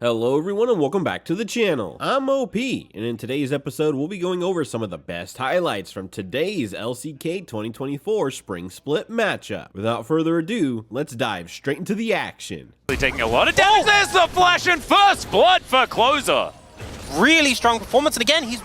Hello everyone and welcome back to the channel. I'm OP, and in today's episode we'll be going over some of the best highlights from today's LCK 2024 Spring Split matchup. Without further ado, let's dive straight into the action. Taking a lot of damage. There's the flash and first blood for Closer. Really strong performance, and again, he's...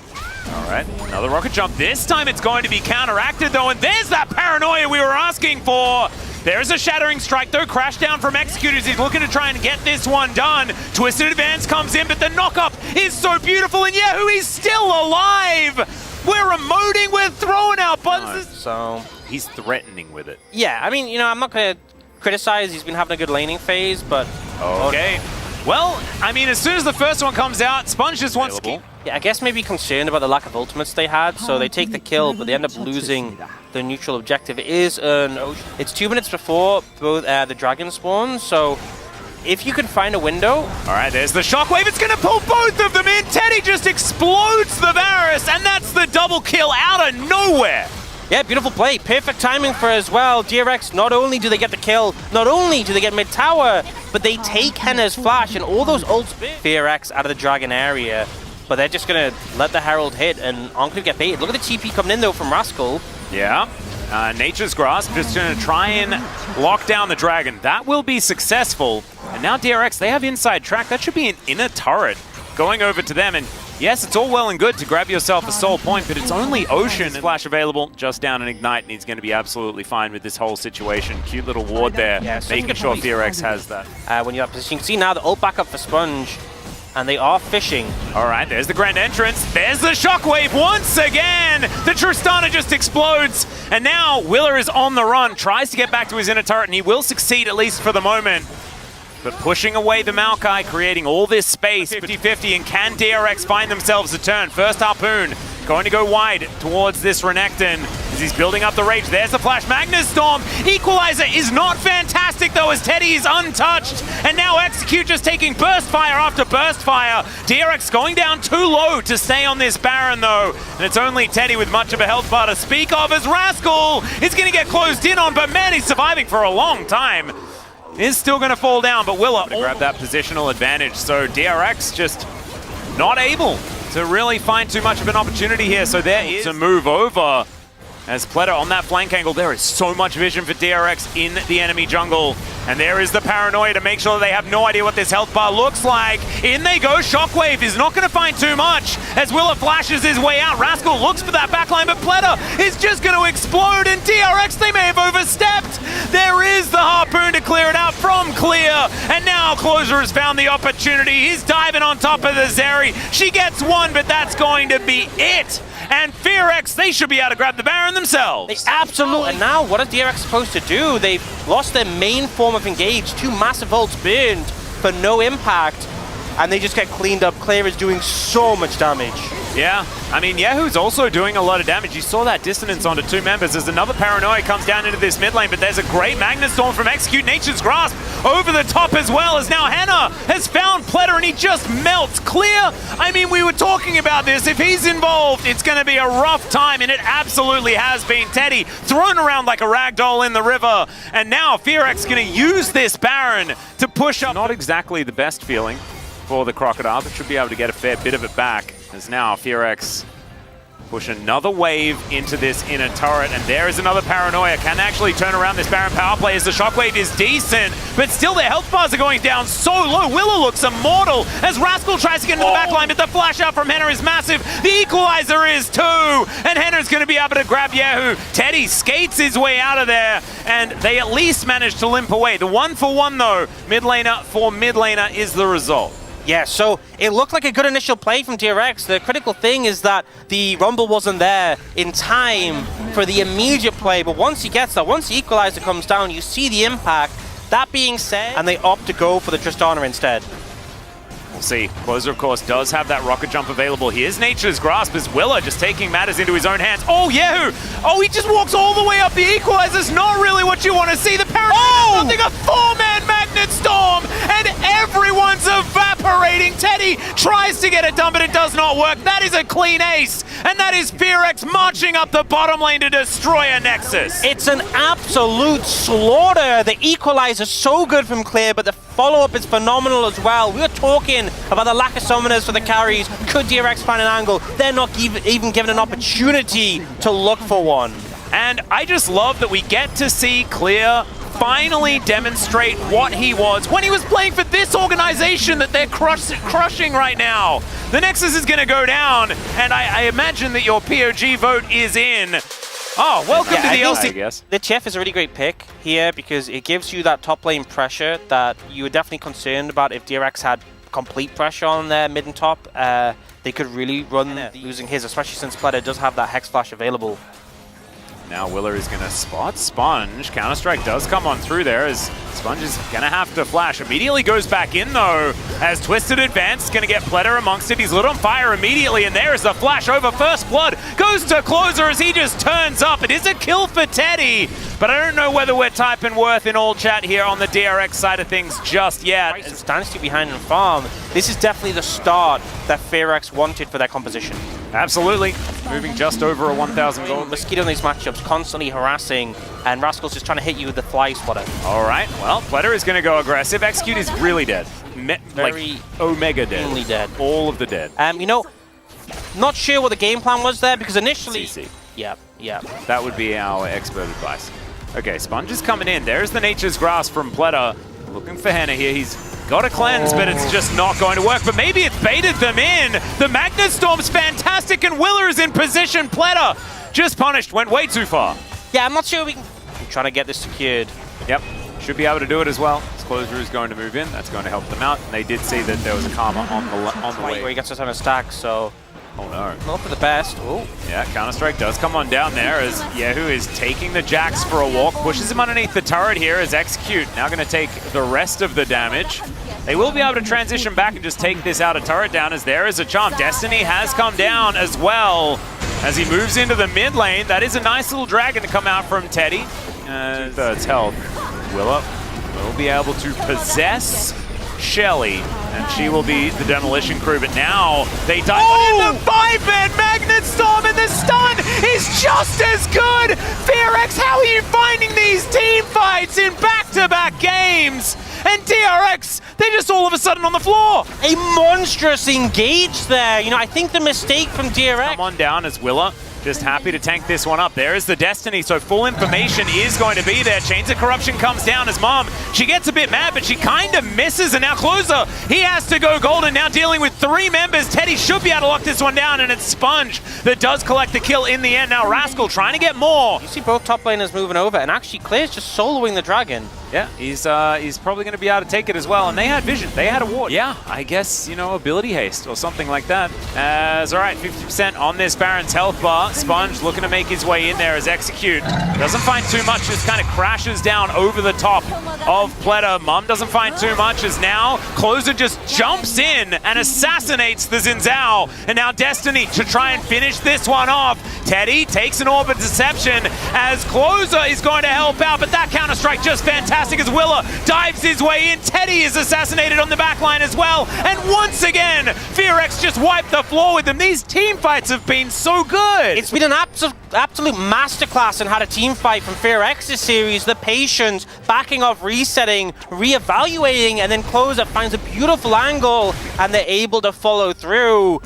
Alright, another rocket jump. This time it's going to be counteracted though, and there's that paranoia we were asking for. There's a shattering strike though, crash down from Executors. He's looking to try and get this one done. Twisted Advance comes in, but the knock-up is so beautiful, and Yahoo, he's still alive! We're emoting, we're throwing out buttons. So, he's threatening with it. yeah, I mean, I'm not going to criticize. He's been having a good laning phase, but... Okay. Well, I mean, as soon as the first one comes out, Sponge just wants to... Yeah, I guess maybe concerned about the lack of ultimates they had, so they take the kill, but they end up losing the neutral objective. It's 2 minutes before both the dragon spawn, so if you can find a window... Alright, there's the shockwave. It's going to pull both of them in. Teddy just explodes the Varus, and that's the double kill out of nowhere. Yeah, beautiful play. Perfect timing for as well. DRX, not only do they get the kill, not only do they get mid-tower, but they take Henna's flash and all those ults. FearX out of the dragon area, but they're just going to let the Herald hit and Enclave get baited. Look at the TP coming in though from Rascal. Yeah. Nature's Grasp just going to try and lock down the dragon. That will be successful. And now DRX, they have inside track. That should be an inner turret going over to them. And yes, it's all well and good to grab yourself a soul point, but it's only Ocean. Flash available just down and Ignite, and he's going to be absolutely fine with this whole situation. Cute little ward there, making sure FearX has that. When you're up position, you can see now the ult back up for Sponge, and they are fishing. All right, there's the grand entrance. There's the shockwave once again. The Tristana just explodes, and now Willer is on the run, tries to get back to his inner turret, and he will succeed at least for the moment. But pushing away the Maokai, creating all this space, 50-50, and can DRX find themselves a turn? First Harpoon, going to go wide towards this Renekton as he's building up the rage. There's the flash, Magnus Storm. Equalizer is not fantastic though, as Teddy is untouched. And now Execute just taking burst fire after burst fire. DRX going down too low to stay on this Baron though. And it's only Teddy with much of a health bar to speak of, as Rascal is going to get closed in on, but man, he's surviving for a long time. Is still going to fall down, but Willa to grab that positional advantage. So DRX just not able to really find too much of an opportunity here. So there is a move over as Pleta on that flank angle. There is so much vision for DRX in the enemy jungle. And there is the paranoia to make sure they have no idea what this health bar looks like. In they go. Shockwave is not going to find too much as Willa flashes his way out. Rascal looks for that backline, but Pleta is just going to explode. And DRX, they may have overstepped. There is the Harpoon to clear it out from Clear. And now Closer has found the opportunity. He's diving on top of the Zeri. She gets one, but that's going to be it. And FearX, they should be able to grab the Baron themselves. They absolutely. And now, what is DRX supposed to do? They've lost their main form of engage. 2 massive ults burned for no impact, and they just get cleaned up. Clear is doing so much damage. Yeah, I mean, Yahoo's also doing a lot of damage. You saw that dissonance onto 2 members as another paranoia comes down into this mid lane, but there's a great Magnus Storm from Execute. Nature's Grasp over the top as well, as now Henna has found Pleta and he just melts. Clear, I mean, we were talking about this. If he's involved, it's going to be a rough time, and it absolutely has been. Teddy thrown around like a ragdoll in the river, and now FearX going to use this Baron to push up. Not exactly the best feeling for the Crocodile, but should be able to get a fair bit of it back. As now FearX push another wave into this inner turret, and there is another paranoia. Can actually turn around this Baron power play as the shockwave is decent, but still their health bars are going down so low. Willa looks immortal as Rascal tries to get into the backline, but the flash out from Henna is massive. The equalizer is too, and Henna's going to be able to grab Yahoo. Teddy skates his way out of there, and they at least managed to limp away. The 1-for-1 though, mid laner for mid laner is the result. Yeah, so it looked like a good initial play from DRX. The critical thing is that the Rumble wasn't there in time for the immediate play, but once he gets that, once the equalizer comes down, you see the impact. That being said, and they opt to go for the Tristana instead. We'll see. Closer, of course, does have that rocket jump available. Here's Nature's Grasp as Willa just taking matters into his own hands. Oh, Yahoo! Oh, he just walks all the way up. The equalizer's not really what you want to see. The paranoia, nothing, a 4-man Magnet Storm, and everyone's evaporating. Teddy tries to get it done, but it does not work. That is a clean ace, and that is FearX marching up the bottom lane to destroy a Nexus. It's an absolute slaughter. The equalizer so good from Clear, but the follow-up is phenomenal as well. We were talking about the lack of summoners for the carries. Could DRX find an angle? They're not even given an opportunity to look for one. And I just love that we get to see Clear finally demonstrate what he was when he was playing for this organization that they're crushing right now. The Nexus is going to go down, and I imagine that your POG vote is in. Oh, welcome to the LCK. I guess. The Chef is a really great pick here because it gives you that top lane pressure that you were definitely concerned about. If DRX had complete pressure on their mid and top, they could really run losing his, especially since Pleta does have that Hex Flash available. Now Willer is going to spot Sponge. Counter-Strike does come on through there as Sponge is going to have to flash. Immediately goes back in though as Twisted Advance going to get Pleta amongst it. He's lit on fire immediately, and there's the flash over First Blood. Goes to Closer as he just turns up. It is a kill for Teddy, but I don't know whether we're typing worth in all chat here on the DRX side of things just yet. It's Dynasty behind in farm. This is definitely the start that FearX wanted for their composition. Absolutely. Moving just over a 1,000 gold. Mosquito in these matchups, constantly harassing, and Rascal's just trying to hit you with the fly spotter. All right, well, Pleta is going to go aggressive. Execute is really dead. Very like Omega dead. Only dead. All of the dead. You know, not sure what the game plan was there because initially... CC. Yeah. That would be our expert advice. Okay, Sponge is coming in. There's the Nature's Grasp from Pleta. Looking for Henna here. He's got a cleanse, but it's just not going to work. But maybe it's baited them in. The Magnet Storm's fantastic, and Willer is in position. Pleta just punished, went way too far. Yeah, I'm not sure we can... I'm trying to get this secured. Yep, should be able to do it as well. His Closer is going to move in. That's going to help them out. And they did see that there was a Karma on the way. Where he gets us on a stack, so... Oh no. Not for the best. Oh. Yeah, Counter-Strike does come on down there as Yehu is taking the Jax for a walk, pushes him underneath the turret here as Execute now going to take the rest of the damage. They will be able to transition back and just take this out of turret down as there is a charm. Destiny has come down as well as he moves into the mid lane. That is a nice little dragon to come out from Teddy. 2/3 health. Willa will be able to possess Shelly, and she will be the demolition crew, but now they die. Oh! The 5-man Magnet Storm, and the stun is just as good! FearX, how are you finding these team fights in back-to-back games? And DRX, they're just all of a sudden on the floor! A monstrous engage there. You know, I think the mistake from DRX... Come on down as Willa. Just happy to tank this one up. There is the Destiny, so full information is going to be there. Chains of Corruption comes down as Mom. She gets a bit mad, but she kind of misses, and now Closer, he has to go golden, now dealing with 3 members. Teddy should be able to lock this one down, and it's Sponge that does collect the kill in the end. Now Rascal trying to get more. You see both top laners moving over, and actually Clear's just soloing the dragon. Yeah, he's probably going to be able to take it as well, and they had vision. They had a ward. Yeah, I guess, you know, ability haste or something like that. As, all right, 50% on this Baron's health bar. Sponge looking to make his way in there as Execute. Doesn't find too much, just kind of crashes down over the top of Pleta. Mum doesn't find too much as now Closer just jumps in and assassinates the Xin Zhao. And now Destiny to try and finish this one off. Teddy takes an Orb of Deception as Closer is going to help out, but that Counter-Strike just fantastic as Willa dives his way in. Teddy is assassinated on the backline as well. And once again, FearX just wiped the floor with them. These team fights have been so good. It's been an absolute masterclass in how to team fight from FearX this series. The patience, backing off, resetting, reevaluating, and then Closer finds a beautiful angle, and they're able to follow through.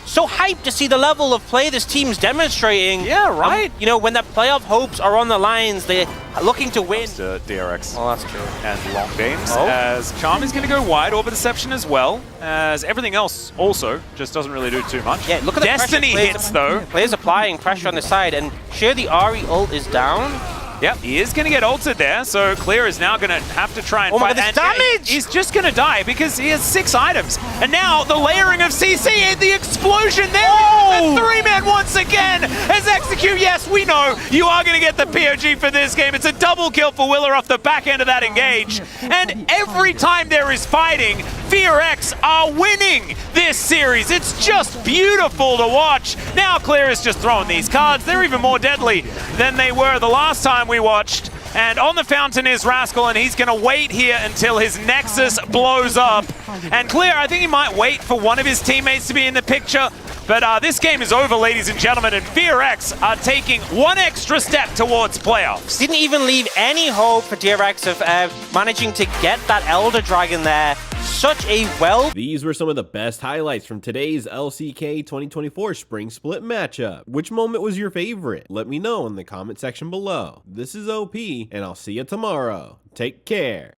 So hyped to see the level of play this team's demonstrating. Yeah, right. You know, when the playoff hopes are on the lines, they're looking to win. To DRX. Oh, that's true. And long beams as Charm is going to go wide, Orb of Deception as well, as everything else also just doesn't really do too much. Yeah, look at the Destiny hits though. Players applying pressure on the side, and sure, the Ahri ult is down. Yep, he is going to get ulted there, so Clear is now going to have to try and fight. God, this damage! He's just going to die because he has 6 items. And now the layering of CC and the explosion there. Oh! The 3-man once again as Execute. Yes, we know you are going to get the POG for this game. It's a double kill for Willer off the back end of that engage. And every time there is fighting, FearX are winning this series. It's just beautiful to watch. Now Clear is just throwing these cards. They're even more deadly than they were the last time we watched. And on the fountain is Rascal, and he's going to wait here until his Nexus blows up. And Clear, I think he might wait for one of his teammates to be in the picture. But this game is over, ladies and gentlemen, and FearX are taking one extra step towards playoffs. Didn't even leave any hope for DRX of managing to get that Elder Dragon there. Such a These were some of the best highlights from today's LCK 2024 Spring Split matchup. Which moment was your favorite? Let me know in the comment section below. This is OP, and I'll see you tomorrow. Take care.